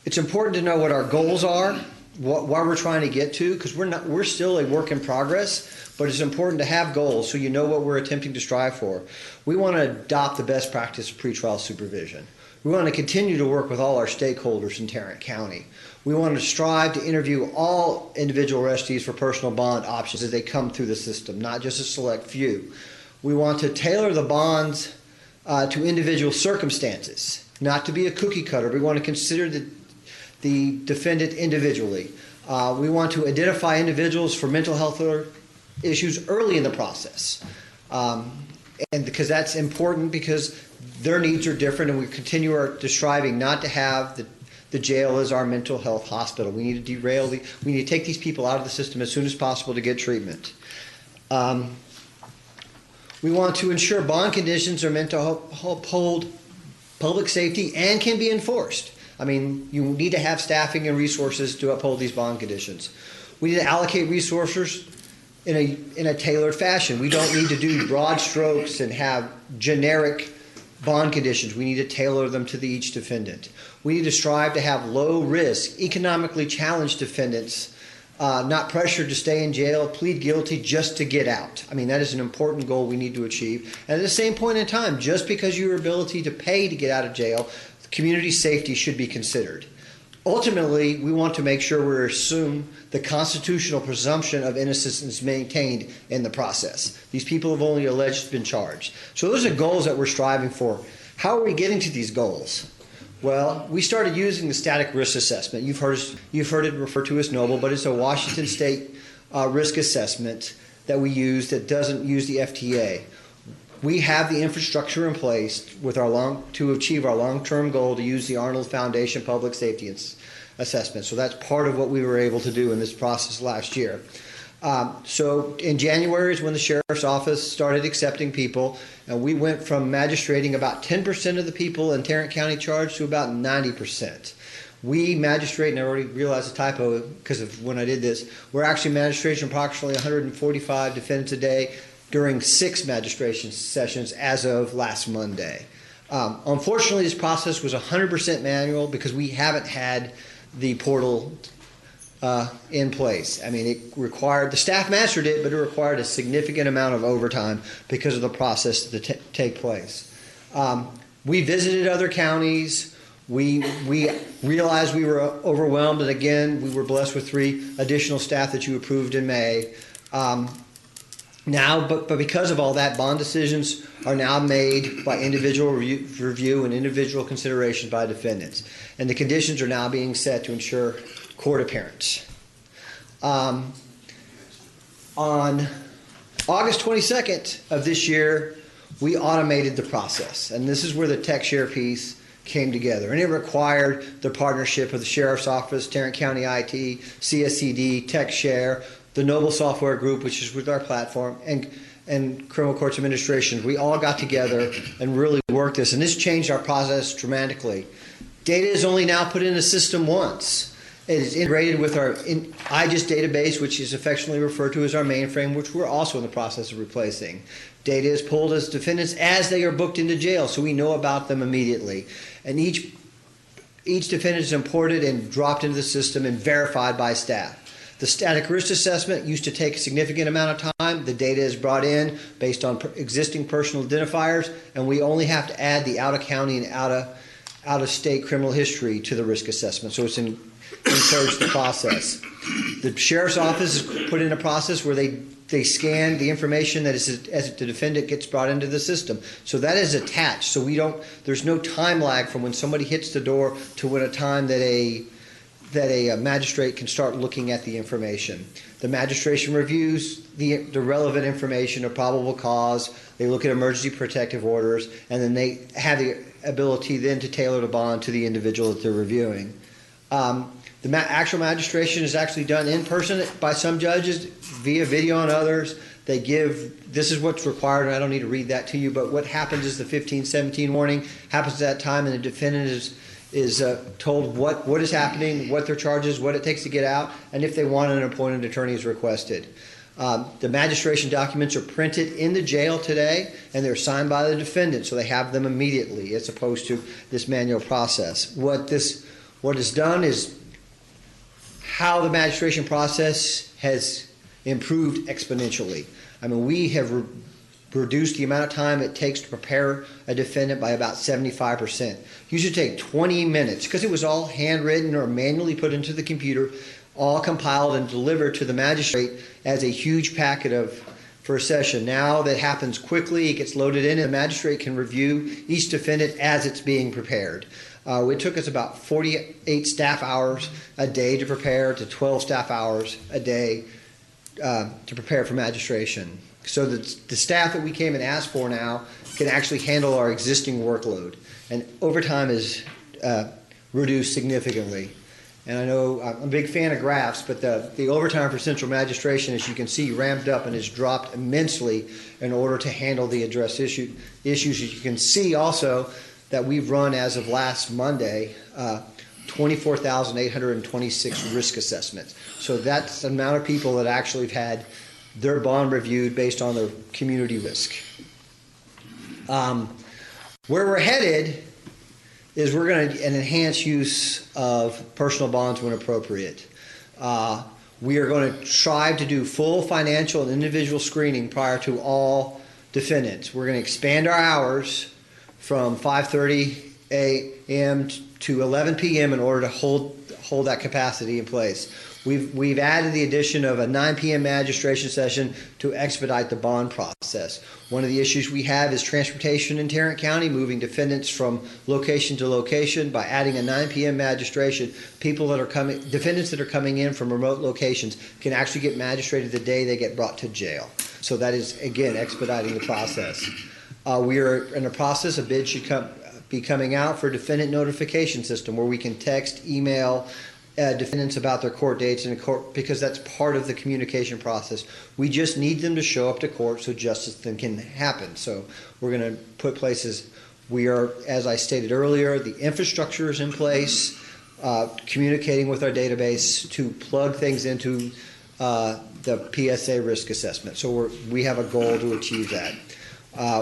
It's important to know what our goals are, what we're trying to get to, because we're still a work in progress, but it's important to have goals so you know what we're attempting to strive for. We want to adopt the best practice of pretrial supervision. We want to continue to work with all our stakeholders in Tarrant County. We want to strive to interview all individual arrestees for personal bond options as they come through the system, not just a select few. We want to tailor the bonds to individual circumstances, not to be a cookie cutter. We want to consider the defendant individually. We want to identify individuals for mental health issues early in the process. And because that's important, because their needs are different, and we continue to striving not to have the jail as our mental health hospital. We need to we need to take these people out of the system as soon as possible to get treatment. We want to ensure bond conditions are meant to uphold public safety and can be enforced. I mean, you need to have staffing and resources to uphold these bond conditions. We need to allocate resources in a tailored fashion. We don't need to do broad strokes and have generic bond conditions. We need to tailor them to each defendant. We need to strive to have low-risk, economically challenged defendants not pressured to stay in jail, plead guilty just to get out. I mean, that is an important goal we need to achieve. And at the same point in time, just because your ability to pay to get out of jail, community safety should be considered. Ultimately, we want to make sure we assume the constitutional presumption of innocence is maintained in the process. These people have only alleged been charged. So those are goals that we're striving for. How are we getting to these goals? Well, we started using the static risk assessment. You've heard it referred to as NOBLE, but it's a Washington State risk assessment that we use that doesn't use the FTA. We have the infrastructure in place with to achieve our long-term goal to use the Arnold Foundation Public Safety Assessment. So that's part of what we were able to do in this process last year. So in January is when the Sheriff's Office started accepting people, and we went from magistrating about 10% of the people in Tarrant County charged to about 90%. We magistrate, and I already realized a typo because of when I did this, we're actually magistrating approximately 145 defendants a day during 6 magistration sessions as of last Monday. Unfortunately, this process was 100% manual because we haven't had the portal in place. I mean, the staff mastered it, but it required a significant amount of overtime because of the process to take place. We visited other counties. We realized we were overwhelmed, and again, we were blessed with 3 additional staff that you approved in May. But because of all that, bond decisions are now made by individual review and individual consideration by defendants. And the conditions are now being set to ensure court appearance. On August 22nd of this year, we automated the process. And this is where the tech share piece came together. And it required the partnership of the Sheriff's Office, Tarrant County IT, CSCD, Tech Share, the Noble Software Group, which is with our platform, and Criminal Courts Administration. We all got together and really worked this. And this changed our process dramatically. Data is only now put in the system once. It is integrated with our IGES database, which is affectionately referred to as our mainframe, which we're also in the process of replacing. Data is pulled as defendants as they are booked into jail, so we know about them immediately. And each defendant is imported and dropped into the system and verified by staff. The static risk assessment used to take a significant amount of time. The data is brought in based on existing personal identifiers, and we only have to add the out-of-county and out-of-state criminal history to the risk assessment. So it's encouraged the process. The Sheriff's Office has put in a process where they scan the information that is as the defendant gets brought into the system. So that is attached. So there's no time lag from when somebody hits the door to when a time that a magistrate can start looking at the information. The magistration reviews the relevant information of probable cause. They look at emergency protective orders, and then they have the ability then to tailor the bond to the individual that they're reviewing. The actual magistration is actually done in person by some judges, via video on others. This is what's required, and I don't need to read that to you, but what happens is the 1517 warning happens at that time, and the defendant is told what is happening, what their charges, what it takes to get out, and if they want an appointed attorney is requested. The magistration documents are printed in the jail today, and they're signed by the defendant, so they have them immediately as opposed to this manual process. What is done is how the magistration process has improved exponentially. I mean, we have reduced the amount of time it takes to prepare a defendant by about 75%. Usually take 20 minutes because it was all handwritten or manually put into the computer, all compiled and delivered to the magistrate as a huge packet for a session. Now that happens quickly, it gets loaded in, and the magistrate can review each defendant as it's being prepared. It took us about 48 staff hours a day to prepare to 12 staff hours a day to prepare for magistration. So the staff that we came and asked for now can actually handle our existing workload. And overtime is reduced significantly. And I know I'm a big fan of graphs, but the overtime for central magistration, as you can see, ramped up and has dropped immensely in order to handle the address issues. As you can see also that we've run, as of last Monday, 24,826 risk assessments. So that's the amount of people that actually have had their bond reviewed based on their community risk. Where we're headed is we're going to enhance use of personal bonds when appropriate. We are going to strive to do full financial and individual screening prior to all defendants. We're going to expand our hours from 5:30 a.m. to 11 p.m. in order to hold that capacity in place. We've added the addition of a 9 p.m. magistration session to expedite the bond process. One of the issues we have is transportation in Tarrant County, moving defendants from location to location. By adding a 9 p.m. magistration, defendants that are coming in from remote locations can actually get magistrated the day they get brought to jail. So that is, again, expediting the process. We are in the process. A bid should be coming out for a defendant notification system where we can text, email defendants about their court dates in court, because that's part of the communication process. We just need them to show up to court so justice then can happen. So we're going to put places. We are, as I stated earlier, the infrastructure is in place, communicating with our database to plug things into the PSA risk assessment. So we have a goal to achieve that.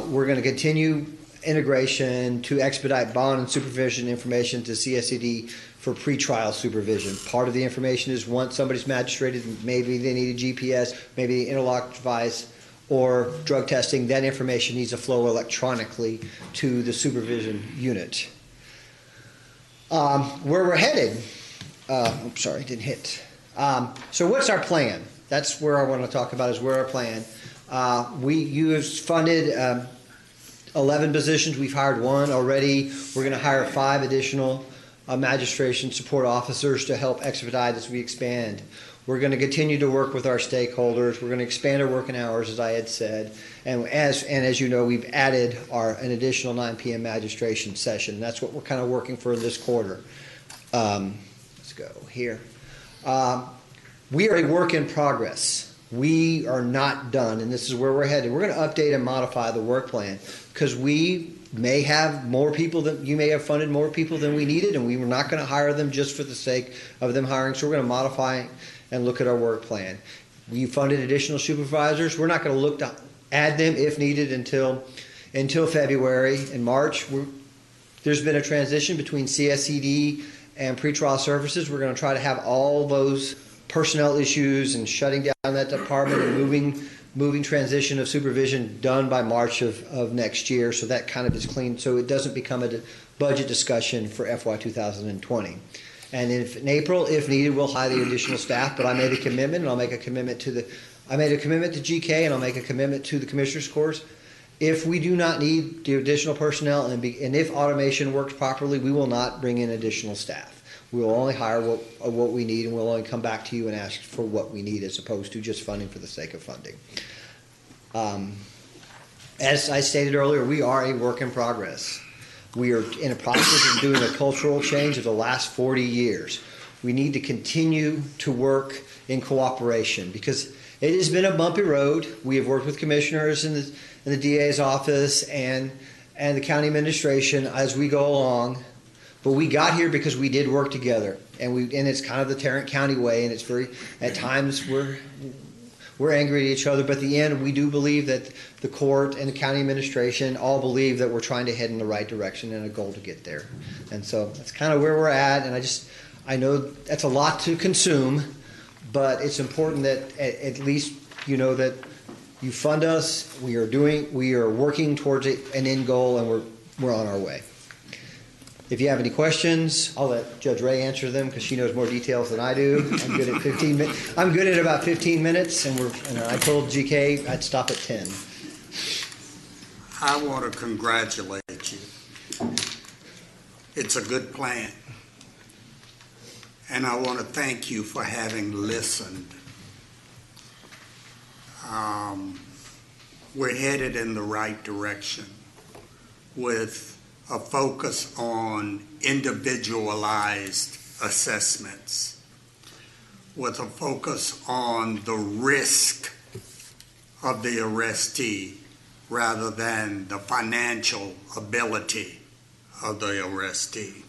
We're going to continue integration to expedite bond and supervision information to CSCD for pretrial supervision. Part of the information is once somebody's magistrated, maybe they need a GPS, maybe an interlock device, or drug testing, that information needs to flow electronically to the supervision unit. Where we're headed, I'm sorry, didn't hit. So what's our plan? That's where I want to talk about, is where our plan. You have funded 11 positions. We've hired 1 already. We're going to hire 5 additional magistration support officers to help expedite as we expand. We're going to continue to work with our stakeholders. We're going to expand our working hours, as I had said. And as you know, we've added an additional 9 p.m. magistration session. That's what we're kind of working for this quarter. Let's go here. We are a work in progress. We are not done, and this is where we're headed. We're going to update and modify the work plan because we may have more people that you may have funded more people than we needed, and we were not going to hire them just for the sake of them hiring. So we're going to modify and look at our work plan. We funded additional supervisors. We're not going to look to add them if needed until February. In March, there's been a transition between CSCD and pretrial services. We're going to try to have all those personnel issues and shutting down that department and moving transition of supervision done by March of next year, so that kind of is clean, so it doesn't become a budget discussion for FY 2020. And in April, if needed, we'll hire the additional staff, but I made a commitment, and I'll make a commitment to GK, and I'll make a commitment to the Commissioners' Courts. If we do not need the additional personnel, and if automation works properly, we will not bring in additional staff. We will only hire what we need, and we'll only come back to you and ask for what we need as opposed to just funding for the sake of funding. As I stated earlier, we are a work in progress. We are in a process of doing a cultural change of the last 40 years. We need to continue to work in cooperation because it has been a bumpy road. We have worked with commissioners in the DA's office and the county administration as we go along. But we got here because we did work together, and it's kind of the Tarrant County way, and it's at times we're angry at each other, but at the end we do believe that the court and the county administration all believe that we're trying to head in the right direction and a goal to get there. And so that's kind of where we're at, and I know that's a lot to consume, but it's important that at least you know that You fund us. We are working towards an end goal, and we're on our way. If you have any questions, I'll let Judge Ray answer them because she knows more details than I do. I'm good at 15 minutes. I'm good at about 15 minutes, and I told GK I'd stop at 10. I want to congratulate you. It's a good plan. And I want to thank you for having listened. We're headed in the right direction with a focus on individualized assessments, with a focus on the risk of the arrestee rather than the financial ability of the arrestee,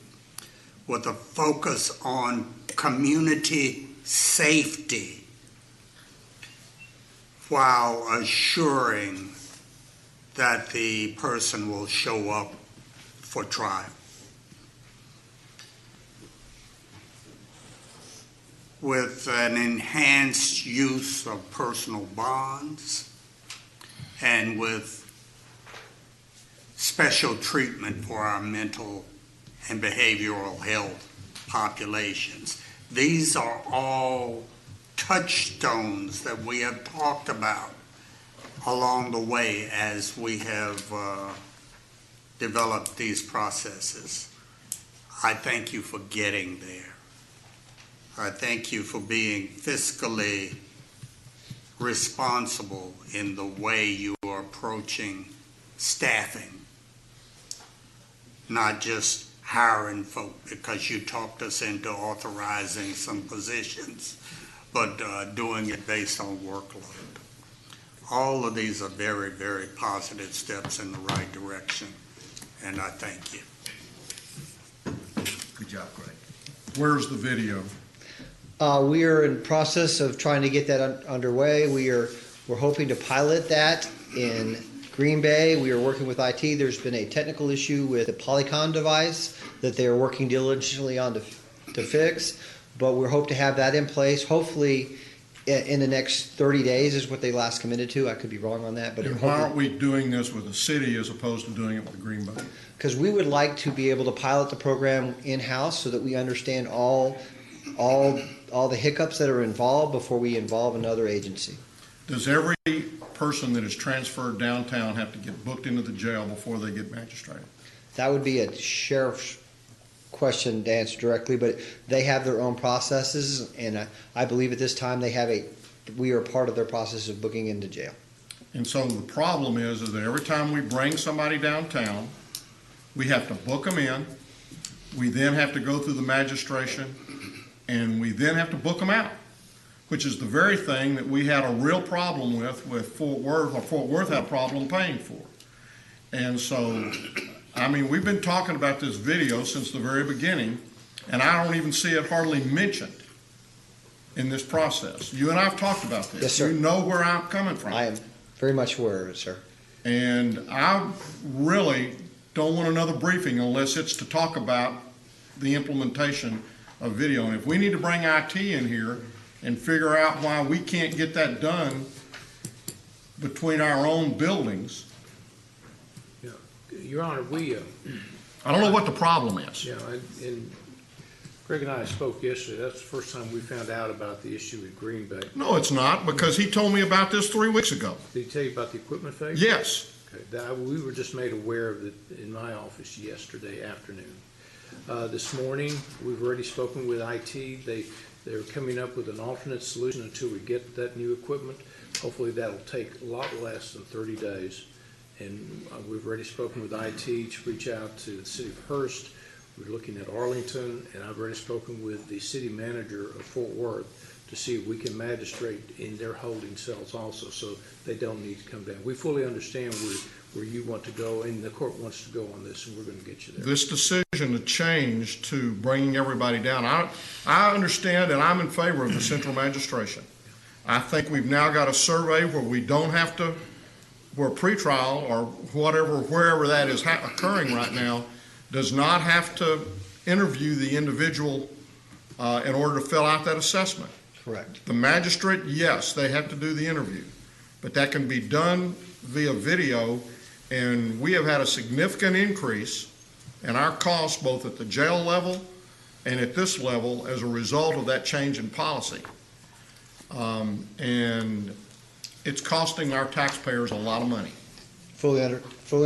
with a focus on community safety while assuring that the person will show up for trial. With an enhanced use of personal bonds and with special treatment for our mental and behavioral health populations. These are all touchstones that we have talked about along the way as we have developed these processes. I thank you for getting there. I thank you for being fiscally responsible in the way you are approaching staffing, not just hiring folk because you talked us into authorizing some positions, but doing it based on workload. All of these are very, very positive steps in the right direction, and I thank you. Good job, Greg. Where's the video? We are in process of trying to get that underway. We're hoping to pilot that in Green Bay. We are working with IT. There's been a technical issue with the Polycon device that they are working diligently on to fix, but we hope to have that in place. Hopefully, in the next 30 days is what they last committed to. I could be wrong on that, but And why aren't we doing this with the city as opposed to doing it with Green Bay? Because we would like to be able to pilot the program in-house so that we understand all the hiccups that are involved before we involve another agency. Does every person that is transferred downtown have to get booked into the jail before they get magistrated? That would be a sheriff's question to answer directly, but they have their own processes, and I believe at this time we are part of their process of booking into jail. And so the problem is that every time we bring somebody downtown, we have to book them in, we then have to go through the magistration, and we then have to book them out, which is the very thing that we had a real problem with Fort Worth, or Fort Worth had a problem paying for. And so, I mean, we've been talking about this video since the very beginning, and I don't even see it hardly mentioned in this process. You and I have talked about this. Yes, sir. You know where I'm coming from. I am very much aware of it, sir. And I really don't want another briefing unless it's to talk about the implementation of video. And if we need to bring IT in here and figure out why we can't get that done between our own buildings. Yeah. Your Honor, I don't know what the problem is. Yeah, and Greg and I spoke yesterday. That's the first time we found out about the issue with Green Bay. No, it's not, because he told me about this 3 weeks ago. Did he tell you about the equipment failure? Yes. Okay. We were just made aware of it in my office yesterday afternoon. This morning, we've already spoken with IT. They're coming up with an alternate solution until we get that new equipment. Hopefully that'll take a lot less than 30 days. And we've already spoken with IT to reach out to the city of Hurst. We're looking at Arlington, and I've already spoken with the city manager of Fort Worth to see if we can magistrate in their holding cells also, so they don't need to come down. We fully understand where you want to go, and the court wants to go on this, and we're going to get you there. This decision to change to bringing everybody down, I understand, and I'm in favor of the central magistration. I think we've now got a survey where we don't have to, where pretrial or whatever, wherever that is occurring right now, does not have to interview the individual in order to fill out that assessment. Correct. The magistrate, yes, they have to do the interview. but that can be done via video, and we have had a significant increase in our costs both at the jail level and at this level as a result of that change in policy. And it's costing our taxpayers a lot of money. Fully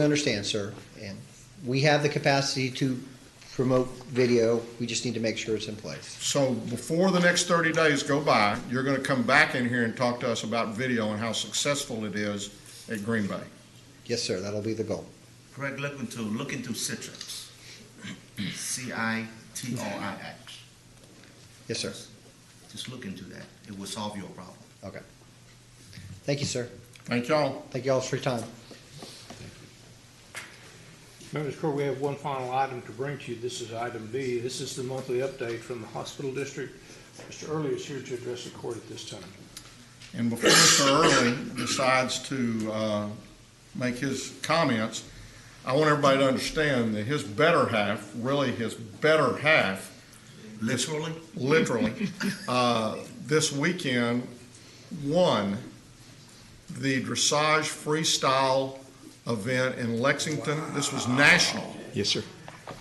understand, sir. And we have the capacity to promote video. We just need to make sure it's in place. So before the next 30 days go by, you're going to come back in here and talk to us about video and how successful it is at Green Bay. Yes, sir. That'll be the goal. Greg, look into Citrix. CITRIX. Yes, sir. Just look into that. It will solve your problem. Okay. Thank you, sir. Thank y'all. Thank y'all for your time. Members of the court, we have one final item to bring to you. This is item B. This is the monthly update from the hospital district. Mr. Early is here to address the court at this time. And before Mr. Early decides to make his comments, I want everybody to understand that his better half, Literally? This weekend won the dressage freestyle event in Lexington. This was national. Yes, sir.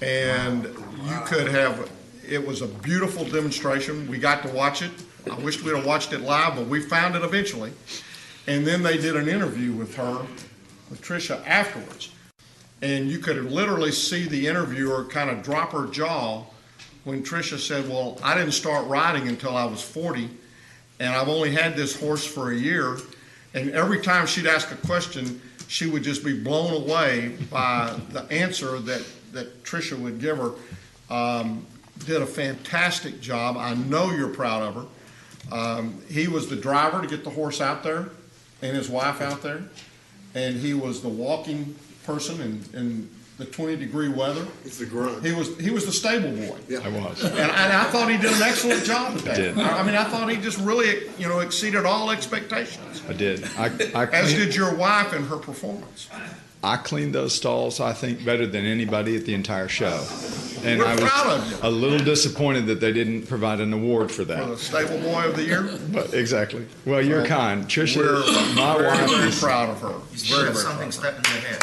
And you could have, it was a beautiful demonstration. We got to watch it. I wish we'd have watched it live, but we found it eventually. And then they did an interview with her, with Tricia, afterwards. And you could literally see the interviewer kind of drop her jaw when Tricia said, well, I didn't start riding until I was 40, and I've only had this horse for a year. And every time she'd ask a question, she would just be blown away by the answer that Tricia would give her. Did a fantastic job. I know you're proud of her. He was the driver to get the horse out there and his wife out there. And he was the walking person in the 20-degree weather. He's the grunt. He was the stable boy. Yeah. I was. And I thought he did an excellent job at that. I did. I mean, I thought he just really, exceeded all expectations. I did. As did your wife in her performance. I cleaned those stalls, I think, better than anybody at the entire show. And We're I proud of was you. a little disappointed that they didn't provide an award for For the that. stable boy of the year. But exactly. Well, you're kind. Tricia, We're my very, wife, very is, proud of her. You still Very, have very something proud of her. stuck in your head.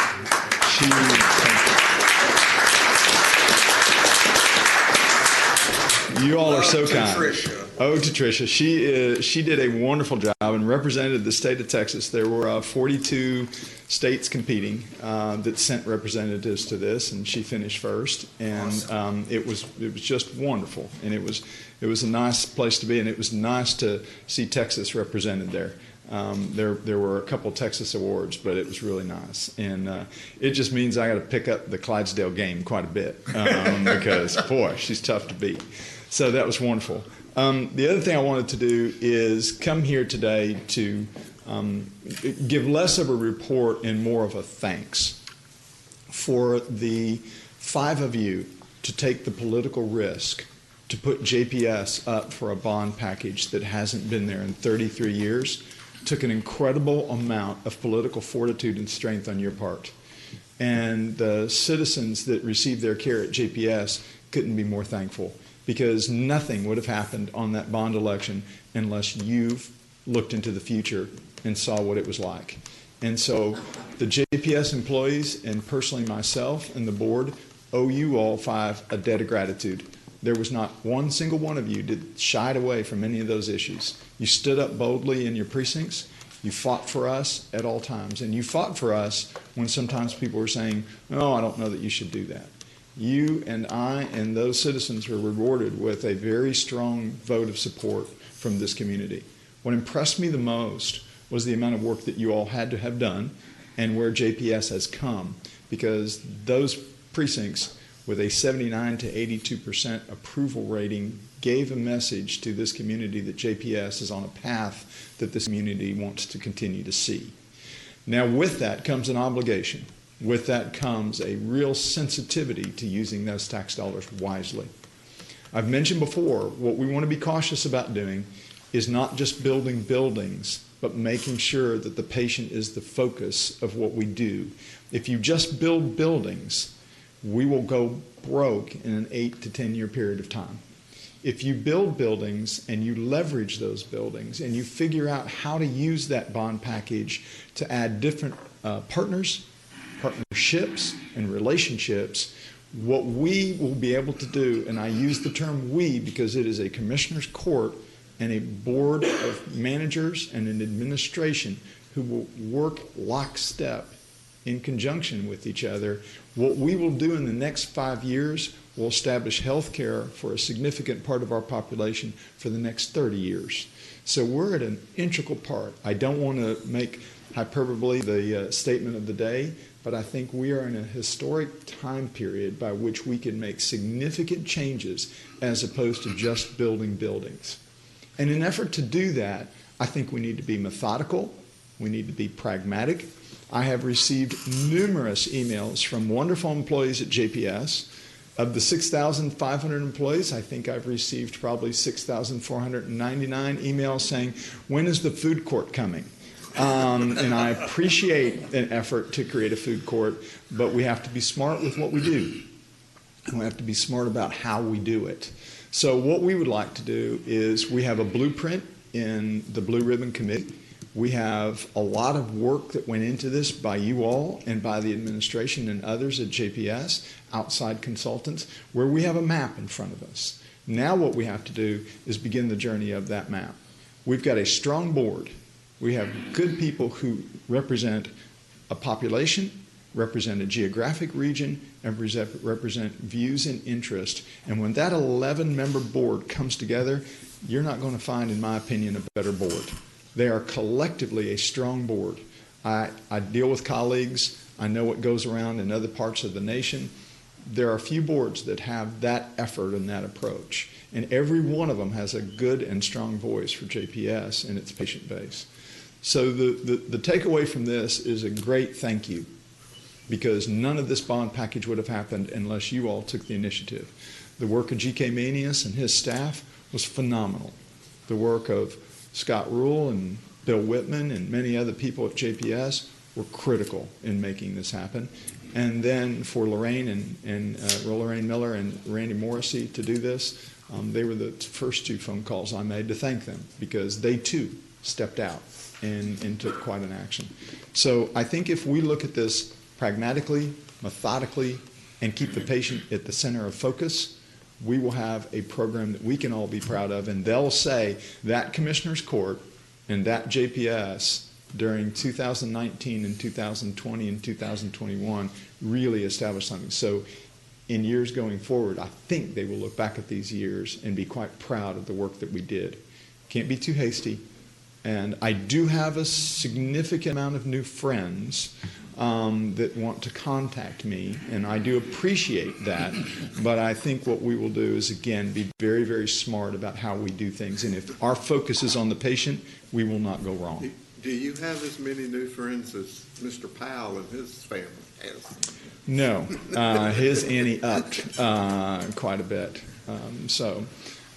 you all are so To kind. Tricia. Oh, to Tricia. She did a wonderful job and represented the state of Texas. There were 42 states competing that sent representatives to this, and she finished first. And it was just wonderful, and it was a nice place to be, and it was nice to see Texas represented there. There were a couple Texas awards, but it was really nice, and it just means I got to pick up the Clydesdale game quite a bit because boy, she's tough to beat. So that was wonderful. The other thing I wanted to do is come here today to give less of a report and more of a thanks for the 5 of you to take the political risk to put JPS up for a bond package that hasn't been there in 33 years. Took an incredible amount of political fortitude and strength on your part. And the citizens that received their care at JPS couldn't be more thankful, because nothing would have happened on that bond election unless you've looked into the future and saw what it was like. And so the JPS employees and personally myself and the board owe you all 5 a debt of gratitude. There was not one single one of you that shied away from any of those issues. You stood up boldly in your precincts. You fought for us at all times. And you fought for us when sometimes people were saying, "Oh, I don't know that you should do that." You and I and those citizens were rewarded with a very strong vote of support from this community. What impressed me the most was the amount of work that you all had to have done and where JPS has come, because those precincts with a 79 to 82% approval rating gave a message to this community that JPS is on a path that this community wants to continue to see. Now, with that comes an obligation. With that comes a real sensitivity to using those tax dollars wisely. I've mentioned before, what we want to be cautious about doing is not just building buildings, but making sure that the patient is the focus of what we do. If you just build buildings, we will go broke in an 8 to 10 year period of time. if you build buildings and you leverage those buildings and you figure out how to use that bond package to add different partnerships, and relationships, what we will be able to do, and I use the term we because it is a commissioner's court and a board of managers and an administration who will work lockstep in conjunction with each other. What we will do in the next 5 years will establish health care for a significant part of our population for the next 30 years. So we're at an integral part. I don't want to make hyperbole the statement of the day, but I think we are in a historic time period by which we can make significant changes as opposed to just building buildings. And in an effort to do that, I think we need to be methodical, we need to be pragmatic. I have received numerous emails from wonderful employees at JPS. Of the 6,500 employees, I think I've received probably 6,499 emails saying, when is the food court coming? And I appreciate an effort to create a food court, but we have to be smart with what we do. And we have to be smart about how we do it. So what we would like to do is we have a blueprint in the Blue Ribbon Committee. We have a lot of work that went into this by you all and by the administration and others at JPS, outside consultants, where we have a map in front of us. Now what we have to do is begin the journey of that map. We've got a strong board. We have good people who represent a population, represent a geographic region, and represent views and interest. And when that 11-member board comes together, you're not going to find, in my opinion, a better board. They are collectively a strong board. I deal with colleagues. I know what goes around in other parts of the nation. There are a few boards that have that effort and that approach. And every one of them has a good and strong voice for JPS and its patient base. So the takeaway from this is a great thank you, because none of this bond package would have happened unless you all took the initiative. The work of G.K. Manius and his staff was phenomenal. The work of Scott Rule and Bill Whitman and many other people at JPS were critical in making this happen. And then for Lorraine Lorraine Miller and Randy Morrissey to do this, they were the first 2 phone calls I made to thank them, because they too stepped out and took quite an action. So I think if we look at this pragmatically, methodically, and keep the patient at the center of focus, we will have a program that we can all be proud of, and they'll say that Commissioner's Court and that JPS during 2019 and 2020 and 2021 really established something. So in years going forward, I think they will look back at these years and be quite proud of the work that we did. Can't be too hasty. And I do have a significant amount of new friends that want to contact me, and I do appreciate that. But I think what we will do is, again, be very, very smart about how we do things. And if our focus is on the patient, we will not go wrong. Do you have as many new friends as Mr. Powell and his family has? No. His ante upped quite a bit.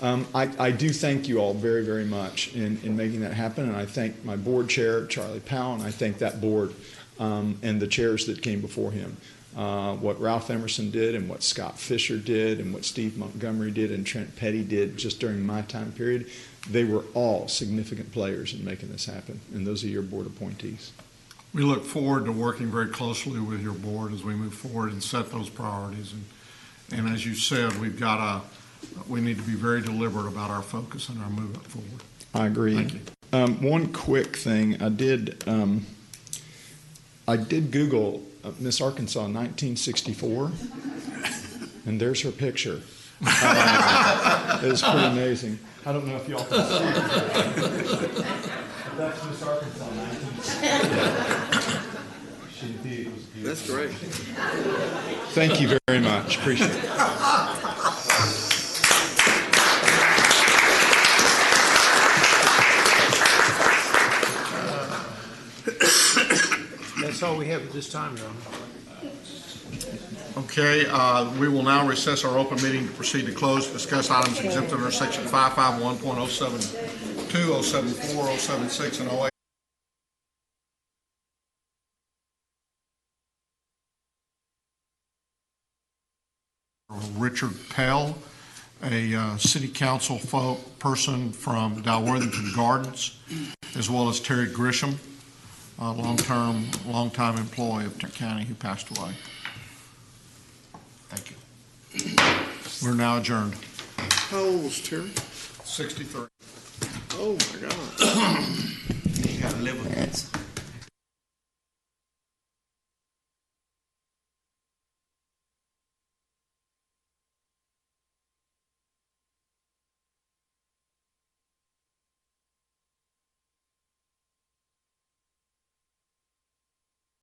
I do thank you all very, very much in making that happen, and I thank my board chair, Charlie Powell, and I thank that board and the chairs that came before him. What Ralph Emerson did and what Scott Fisher did and what Steve Montgomery did and Trent Petty did just during my time period, they were all significant players in making this happen, and those are your board appointees. We look forward to working very closely with your board as we move forward and set those priorities. And as you said, we need to be very deliberate about our focus and our movement forward. I agree. Thank you. One quick thing, I did Google Miss Arkansas in 1964, and there's her picture. It was pretty amazing. I don't know if y'all can see it. That's Miss Arkansas in 1964. That's great. Thank you very much. Appreciate it. That's all we have at this time, Your Honor. Okay, we will now recess our open meeting to proceed to close, discuss items exempt under section 551.072, 074, 076, and 08. Richard Pell a city council person from Dalworthington Gardens, as well as Terry Grisham, a long-time employee of Tarrant County who passed away. Thank you. We're now adjourned. How old was Terry? 63. Oh, my God. You gotta live with it.